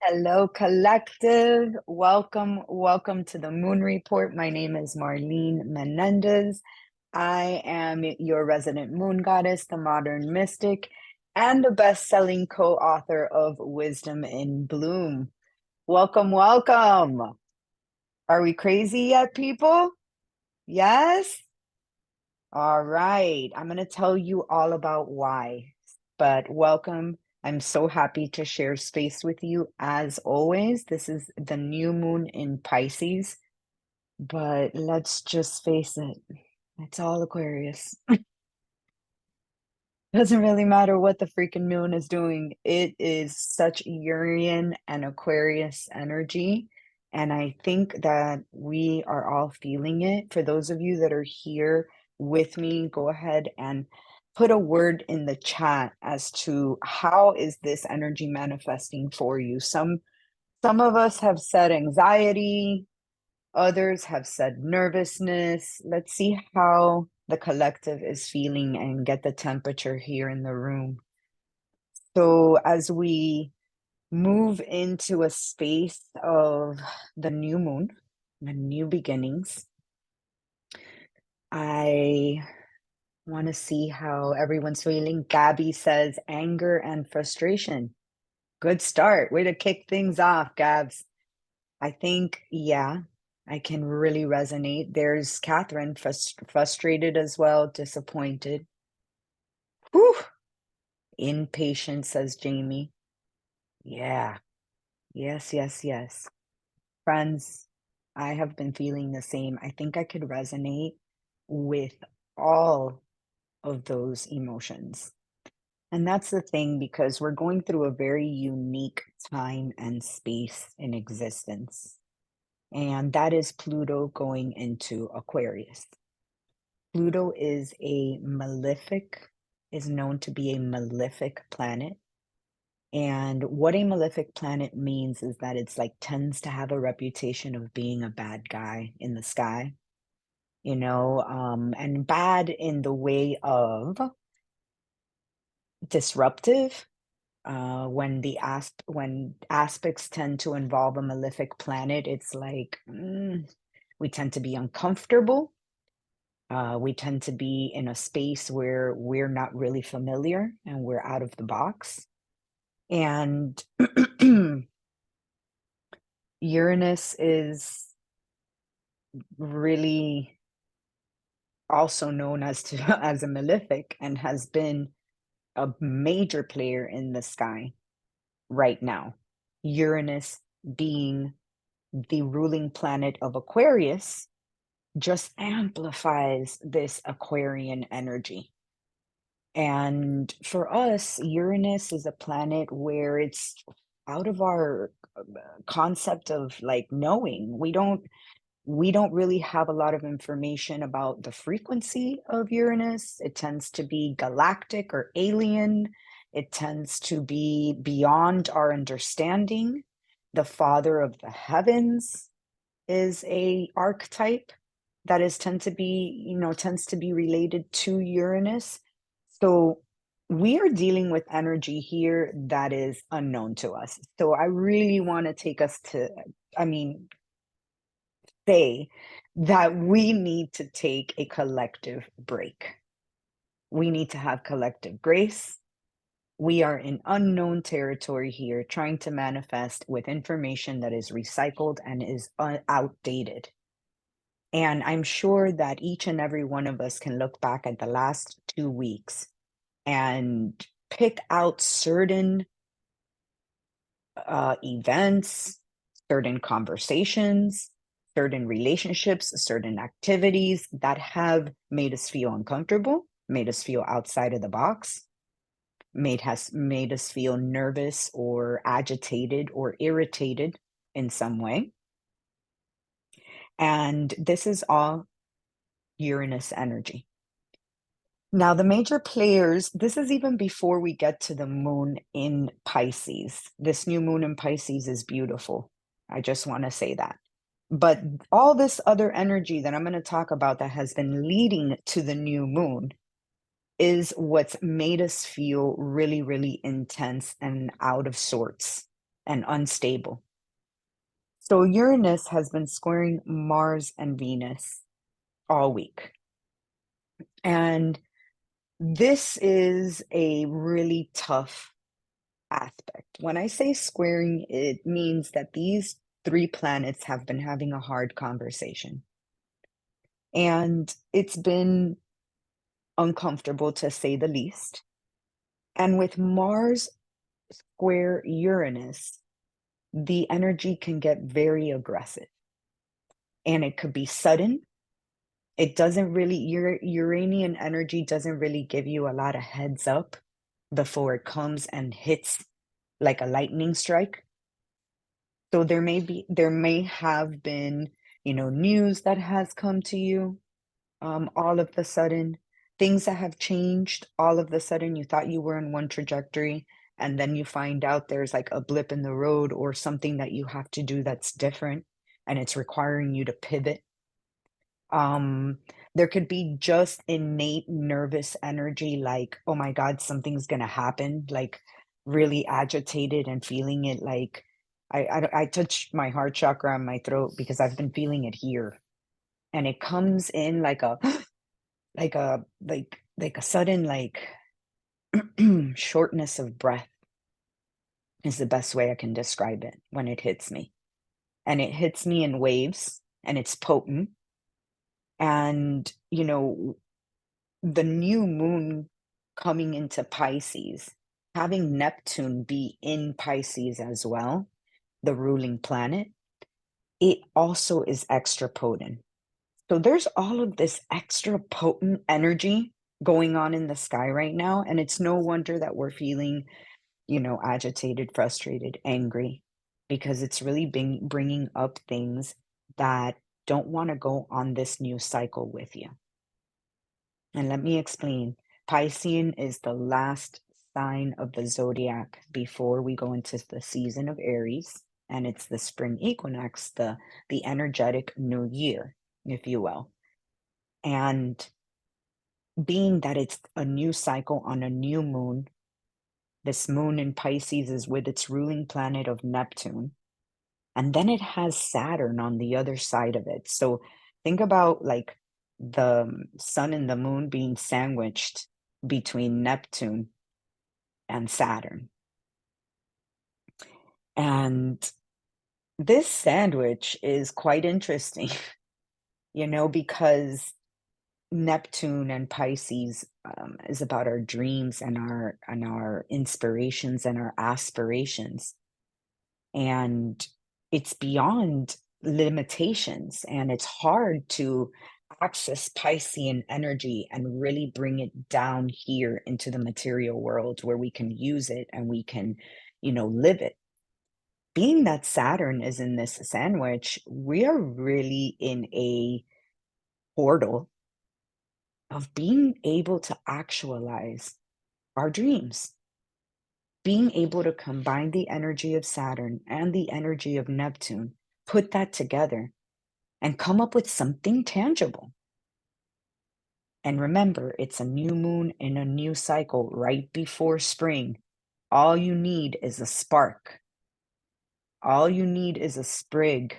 Hello, collective. Welcome to the Moon Report. My name is Marlene Menendez. I am your resident moon goddess, the modern mystic, and the best-selling co-author of Wisdom in Bloom. Welcome. Are we crazy yet, people? Yes? All right. I'm going to tell you all about why, but welcome. I'm so happy to share space with you as always. This is the new moon in Pisces, but let's just face it, it's all Aquarius. Doesn't really matter what the freaking moon is doing. It is such Urian and Aquarius energy. And I think that we are all feeling it. For those of you that are here with me, go ahead and put a word in the chat as to how is this energy manifesting for you. Some of us have said anxiety, others have said nervousness. Let's see how the collective is feeling and get the temperature here in the room. So, as we move into a space of the new moon and new beginnings, I want to see how everyone's feeling. Gabby says anger and frustration. Good start. Way to kick things off, Gabs. I think, yeah, I can really resonate. There's Catherine, frustrated as well, disappointed. Whew. Impatient, says Jamie. Yeah, yes. Friends, I have been feeling the same. I think I could resonate with all of those emotions. And that's the thing, because we're going through a very unique time and space in existence. And that is Pluto going into Aquarius. Pluto is known to be a malefic planet. And what a malefic planet means is that it's like tends to have a reputation of being a bad guy in the sky, and bad in the way of disruptive. When aspects tend to involve a malefic planet, it's like we tend to be uncomfortable. We tend to be in a space where we're not really familiar and we're out of the box. And Uranus is really also known as a malefic and has been a major player in the sky right now. Uranus being the ruling planet of Aquarius just amplifies this Aquarian energy. And for us, Uranus is a planet where it's out of our concept of like knowing. We don't really have a lot of information about the frequency of Uranus. It tends to be galactic or alien. It tends to be beyond our understanding. The father of the heavens is a archetype that is tends to be related to Uranus. So we are dealing with energy here that is unknown to us. So I really want to take us to, I mean, say that we need to take a collective break. We need to have collective grace. We are in unknown territory here, trying to manifest with information that is recycled and is outdated. And I'm sure that each and every one of us can look back at the last 2 weeks and pick out certain events, certain conversations, certain relationships, certain activities that have made us feel uncomfortable, made us feel outside of the box, made us feel nervous or agitated or irritated in some way. And this is all Uranus energy. Now, the major players, this is even before we get to the moon in Pisces. This new moon in Pisces is beautiful. I just want to say that. But all this other energy that I'm going to talk about that has been leading to the new moon is what's made us feel really, really intense and out of sorts. and unstable. So Uranus has been squaring Mars and Venus all week. And this is a really tough aspect. When I say squaring, it means that these three planets have been having a hard conversation. And it's been uncomfortable to say the least. And with Mars square Uranus, the energy can get very aggressive and it could be sudden. It doesn't really, Uranian energy doesn't really give you a lot of heads up before it comes and hits like a lightning strike. So there may have been, news that has come to you all of the sudden, things that have changed all of the sudden. You thought you were in one trajectory, and then you find out there's like a blip in the road or something that you have to do that's different, and it's requiring you to pivot. Um, there could be just innate nervous energy, like, oh my God, something's gonna happen, like really agitated and feeling it like I touch my heart chakra on my throat because I've been feeling it here. And it comes in like a like a sudden like shortness of breath is the best way I can describe it when it hits me. And it hits me in waves and it's potent. And, the new moon coming into Pisces, having Neptune be in Pisces as well, the ruling planet, it also is extra potent. So there's all of this extra potent energy going on in the sky right now. And it's no wonder that we're feeling, agitated, frustrated, angry, because it's really bringing up things that don't want to go on this new cycle with you. And let me explain. Piscean is the last sign of the zodiac before we go into the season of Aries, and it's the spring equinox, the energetic new year, if you will. And being that it's a new cycle on a new moon, this moon in Pisces is with its ruling planet of Neptune, and then it has Saturn on the other side of it. So think about like the sun and the moon being sandwiched between Neptune and Saturn. And this sandwich is quite interesting, because Neptune and Pisces is about our dreams and our inspirations and our aspirations. And it's beyond limitations, and it's hard to access Piscean energy and really bring it down here into the material world where we can use it and we can, live it. Being that Saturn is in this sandwich, we are really in a portal of being able to actualize our dreams, being able to combine the energy of Saturn and the energy of Neptune, put that together, and come up with something tangible. And remember, it's a new moon in a new cycle right before spring. All you need is a spark. All you need is a sprig.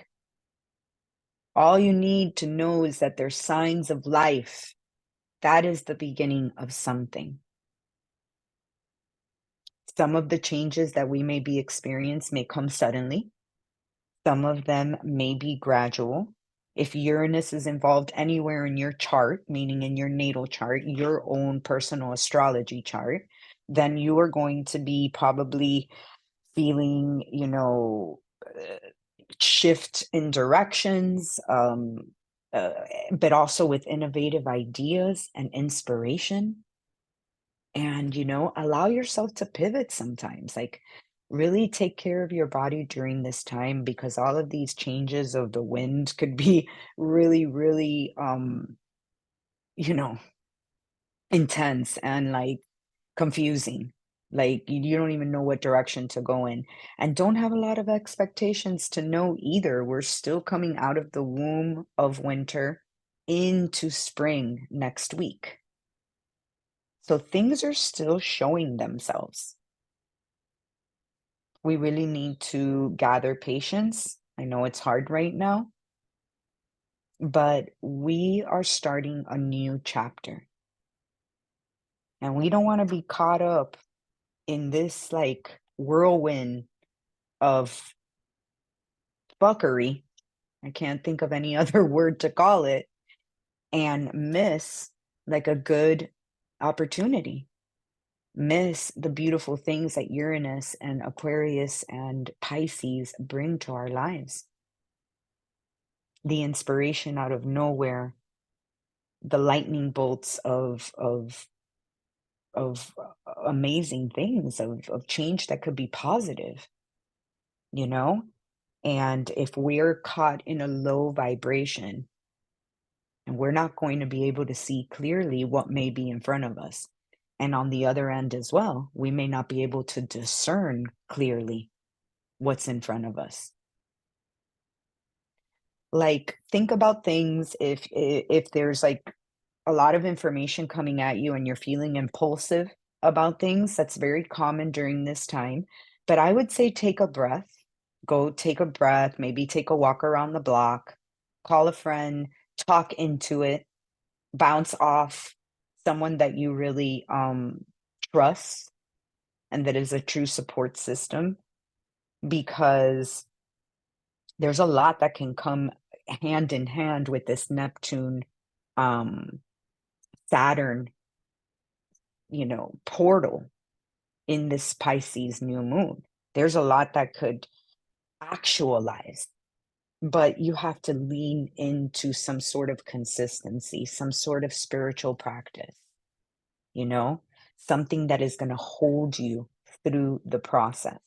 All you need to know is that there's signs of life. That is the beginning of something. Some of the changes that we may be experiencing may come suddenly. Some of them may be gradual. If Uranus is involved anywhere in your chart, meaning in your natal chart, your own personal astrology chart, then you are going to be probably feeling, shift in directions, uh, but also with innovative ideas and inspiration. And, allow yourself to pivot sometimes. Like, really take care of your body during this time because all of these changes of the wind could be really, really, you know, intense and like confusing. Like, you don't even know what direction to go in. And don't have a lot of expectations to know either. We're still coming out of the womb of winter into spring next week. So things are still showing themselves. We really need to gather patience. I know it's hard right now, but we are starting a new chapter. And we don't want to be caught up in this like whirlwind of fuckery. I can't think of any other word to call it, and miss like a good opportunity. Miss the beautiful things that Uranus and Aquarius and Pisces bring to our lives. The inspiration out of nowhere, the lightning bolts of amazing things, of change that could be positive, you know? And if we're caught in a low vibration, and we're not going to be able to see clearly what may be in front of us. And on the other end as well, we may not be able to discern clearly what's in front of us. Like, think about things if there's like a lot of information coming at you and you're feeling impulsive about things, that's very common during this time. But I would say take a breath, go take a breath, maybe take a walk around the block, call a friend, talk into it, bounce off someone that you really trust and that is a true support system, because there's a lot that can come hand in hand with this Neptune, um, Saturn, portal in this Pisces new moon. There's a lot that could actualize, but you have to lean into some sort of consistency, some sort of spiritual practice, you know, something that is going to hold you through the process.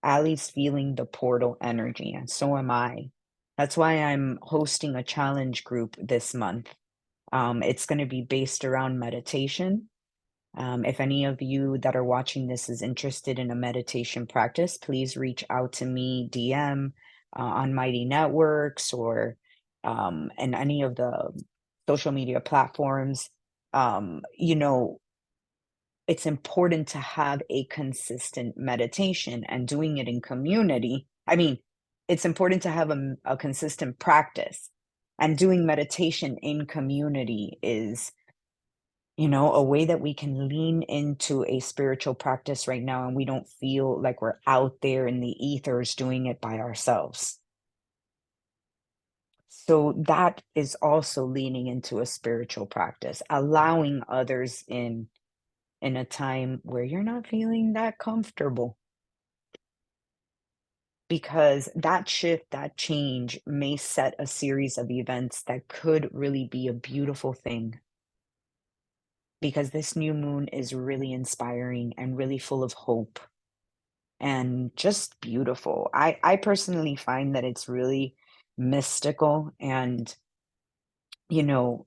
Allie's feeling the portal energy, and so am I. That's why I'm hosting a challenge group this month. It's going to be based around meditation. If any of you that are watching this is interested in a meditation practice, please reach out to me, DM on Mighty Networks or in any of the social media platforms. You know, it's important to have a consistent meditation and doing it in community. I mean, it's important to have a consistent practice, and doing meditation in community is, a way that we can lean into a spiritual practice right now and we don't feel like we're out there in the ethers doing it by ourselves. So that is also leaning into a spiritual practice, allowing others in a time where you're not feeling that comfortable, because that shift, that change may set a series of events that could really be a beautiful thing, because this new moon is really inspiring and really full of hope and just beautiful. I personally find that it's really mystical, and you know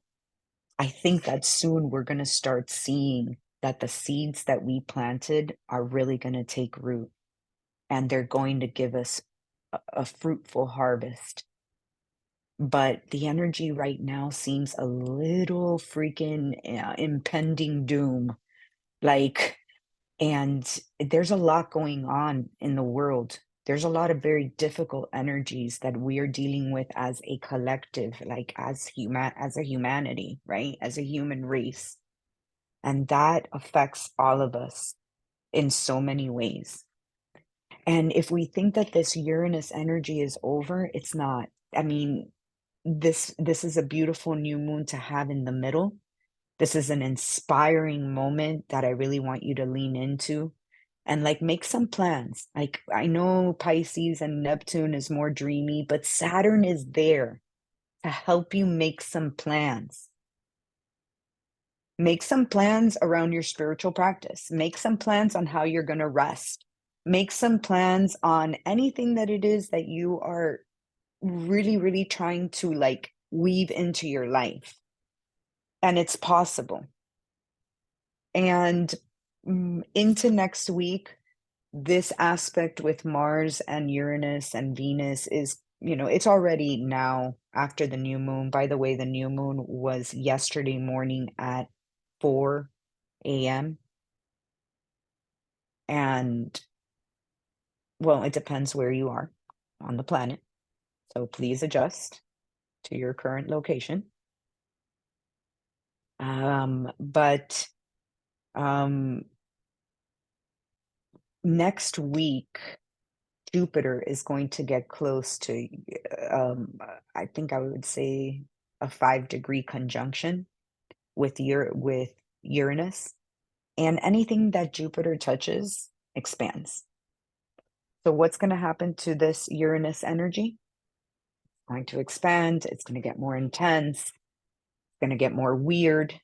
I think that soon we're going to start seeing that the seeds that we planted are really going to take root, and they're going to give us a fruitful harvest. But the energy right now seems a little freaking impending doom. Like, and there's a lot going on in the world. There's a lot of very difficult energies that we are dealing with as a collective, like as a humanity, right? As a human race. And that affects all of us in so many ways. And if we think that this Uranus energy is over, it's not. I mean, this is a beautiful new moon to have in the middle. This is an inspiring moment that I really want you to lean into and like make some plans. Like, I know Pisces and Neptune is more dreamy, but Saturn is there to help you make some plans. Make some plans around your spiritual practice. Make some plans on how you're going to rest. Make some plans on anything that it is that you are really, really trying to like weave into your life. And it's possible. And into next week, this aspect with Mars and Uranus and Venus is, it's already now after the new moon. By the way, the new moon was yesterday morning at 4 a.m. And Well, it depends where you are on the planet. So please adjust to your current location. But um, next week, Jupiter is going to get close to, I think I would say, a 5-degree conjunction with Uranus, and anything that Jupiter touches expands. So what's going to happen to this Uranus energy? It's going to expand. It's going to get more intense. It's going to get more weird.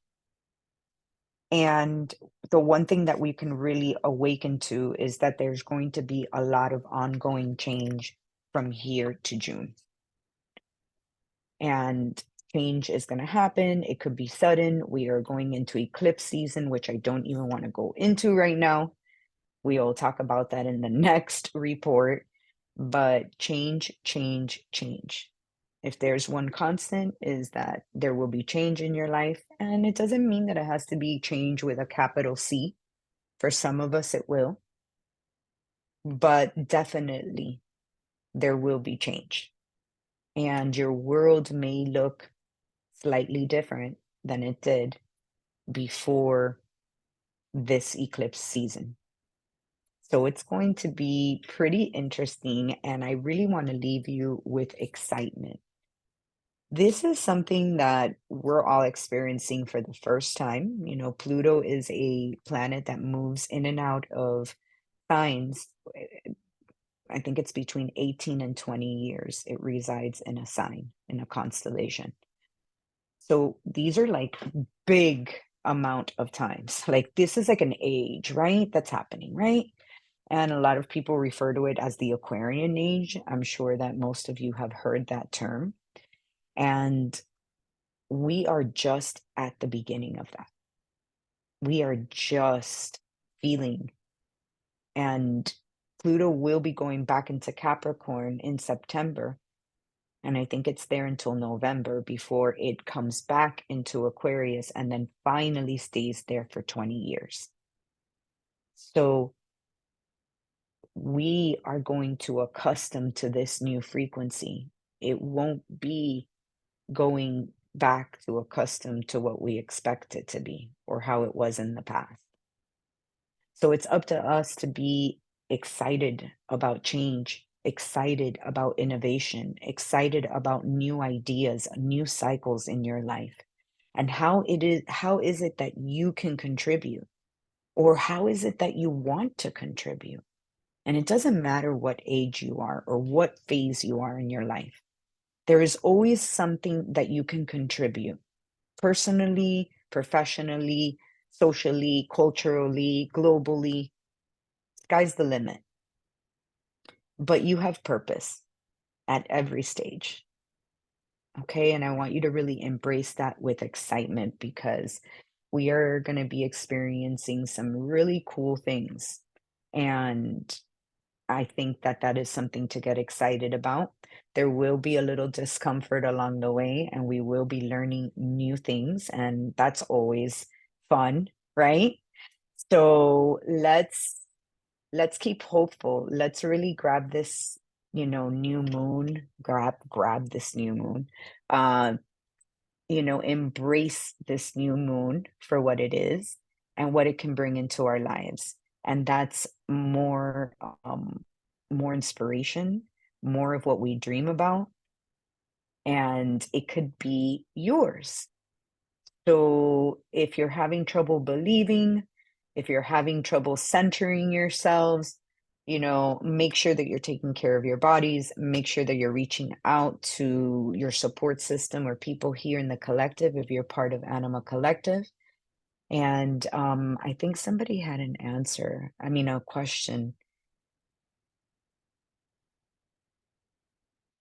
And the one thing that we can really awaken to is that there's going to be a lot of ongoing change from here to June. And change is going to happen. It could be sudden. We are going into eclipse season, which I don't even want to go into right now. We'll talk about that in the next report. But change, change, change. If there's one constant, is that there will be change in your life. And it doesn't mean that it has to be change with a capital C. For some of us, it will. But definitely, there will be change. And your world may look slightly different than it did before this eclipse season. So it's going to be pretty interesting, and I really want to leave you with excitement. This is something that we're all experiencing for the first time. You know, Pluto is a planet that moves in and out of signs. I think it's between 18 and 20 years. It resides in a sign, in a constellation. So these are like big amount of times. Like this is like an age, right? That's happening, right? And a lot of people refer to it as the Aquarian age. I'm sure that most of you have heard that term. And we are just at the beginning of that. We are just feeling. And Pluto will be going back into Capricorn in September. And I think it's there until November before it comes back into Aquarius and then finally stays there for 20 years. So we are going to accustom to this new frequency. It won't be going back to accustom to what we expect it to be or how it was in the past. So it's up to us to be excited about change, excited about innovation, excited about new ideas, new cycles in your life. And how is it that you can contribute? Or how is it that you want to contribute? And it doesn't matter what age you are or what phase you are in your life. There is always something that you can contribute personally, professionally, socially, culturally, globally. Sky's the limit. But you have purpose at every stage. Okay. And I want you to really embrace that with excitement because we are going to be experiencing some really cool things. And I think that that is something to get excited about. There will be a little discomfort along the way, and we will be learning new things, and that's always fun, right? So let's keep hopeful. Let's really grab this, new moon. Grab this new moon. Uh, embrace this new moon for what it is and what it can bring into our lives. And that's more inspiration, more of what we dream about, and it could be yours. So if you're having trouble believing, if you're having trouble centering yourselves, make sure that you're taking care of your bodies, make sure that you're reaching out to your support system or people here in the collective if you're part of Anima Collective. And I think somebody had an answer, a question.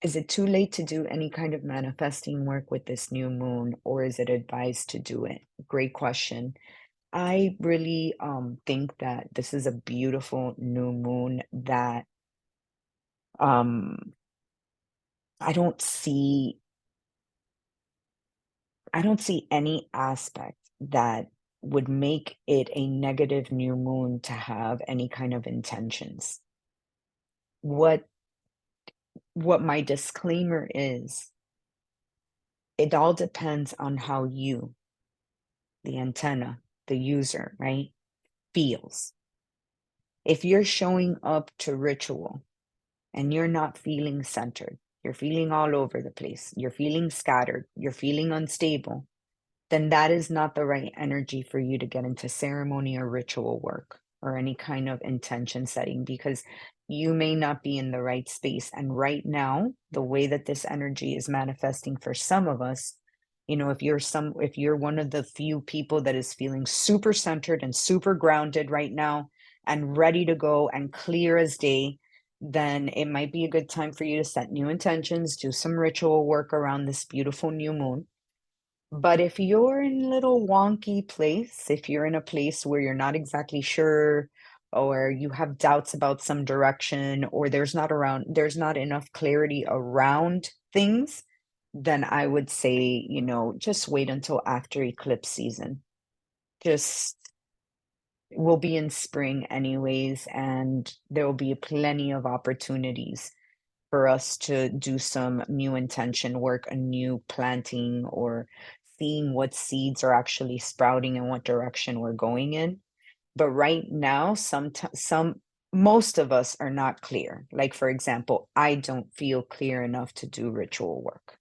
Is it too late to do any kind of manifesting work with this new moon, or is it advised to do it? Great question. I really think that this is a beautiful new moon that um I don't see I don't see any aspect that would make it a negative new moon to have any kind of intentions. what my disclaimer is, it all depends on how you, the antenna, the user, right, feels. If you're showing up to ritual and you're not feeling centered, you're feeling all over the place, you're feeling scattered, you're feeling unstable, then that is not the right energy for you to get into ceremony or ritual work or any kind of intention setting, because you may not be in the right space. And right now, the way that this energy is manifesting for some of us, if you're one of the few people that is feeling super centered and super grounded right now and ready to go and clear as day, then it might be a good time for you to set new intentions, do some ritual work around this beautiful new moon. But if you're in a little wonky place, if you're in a place where you're not exactly sure, or you have doubts about some direction, or there's not enough clarity around things, then I would say, just wait until after eclipse season. Just We'll be in spring anyways, and there will be plenty of opportunities for us to do some new intention work, a new planting, or seeing what seeds are actually sprouting and what direction we're going in. But right now, most of us are not clear. Like, for example, I don't feel clear enough to do ritual work.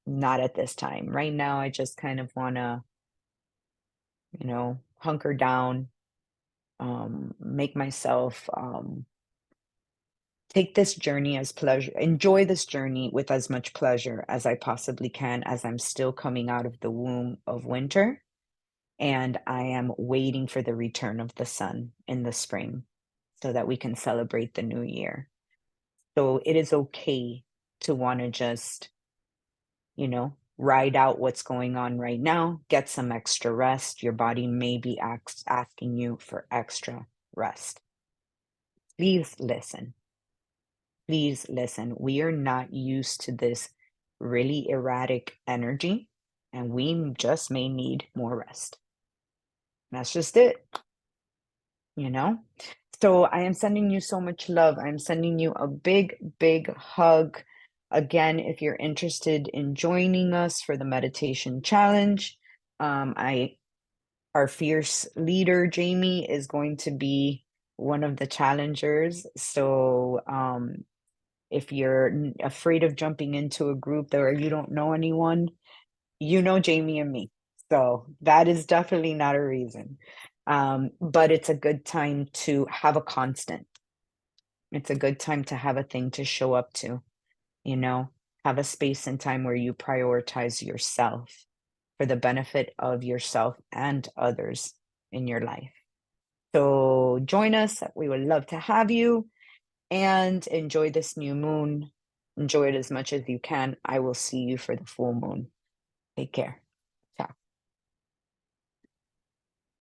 Not at this time. Right now, I just kind of want to, hunker down, make myself take this journey as pleasure, enjoy this journey with as much pleasure as I possibly can, as I'm still coming out of the womb of winter and I am waiting for the return of the sun in the spring so that we can celebrate the new year. So it is okay to want to just, ride out what's going on right now, get some extra rest. Your body may be asking you for extra rest. Please listen. Please listen. We are not used to this really erratic energy, and we just may need more rest. That's just it, you know? So I am sending you so much love. I'm sending you a big, big hug. Again, if you're interested in joining us for the meditation challenge, I our fierce leader, Jamie, is going to be one of the challengers. So if you're afraid of jumping into a group where you don't know anyone, you know Jamie and me. So that is definitely not a reason. But it's a good time to have a constant. It's a good time to have a thing to show up to, you know, have a space and time where you prioritize yourself for the benefit of yourself and others in your life. So join us. We would love to have you and enjoy this new moon. Enjoy it as much as you can. I will see you for the full moon. Take care.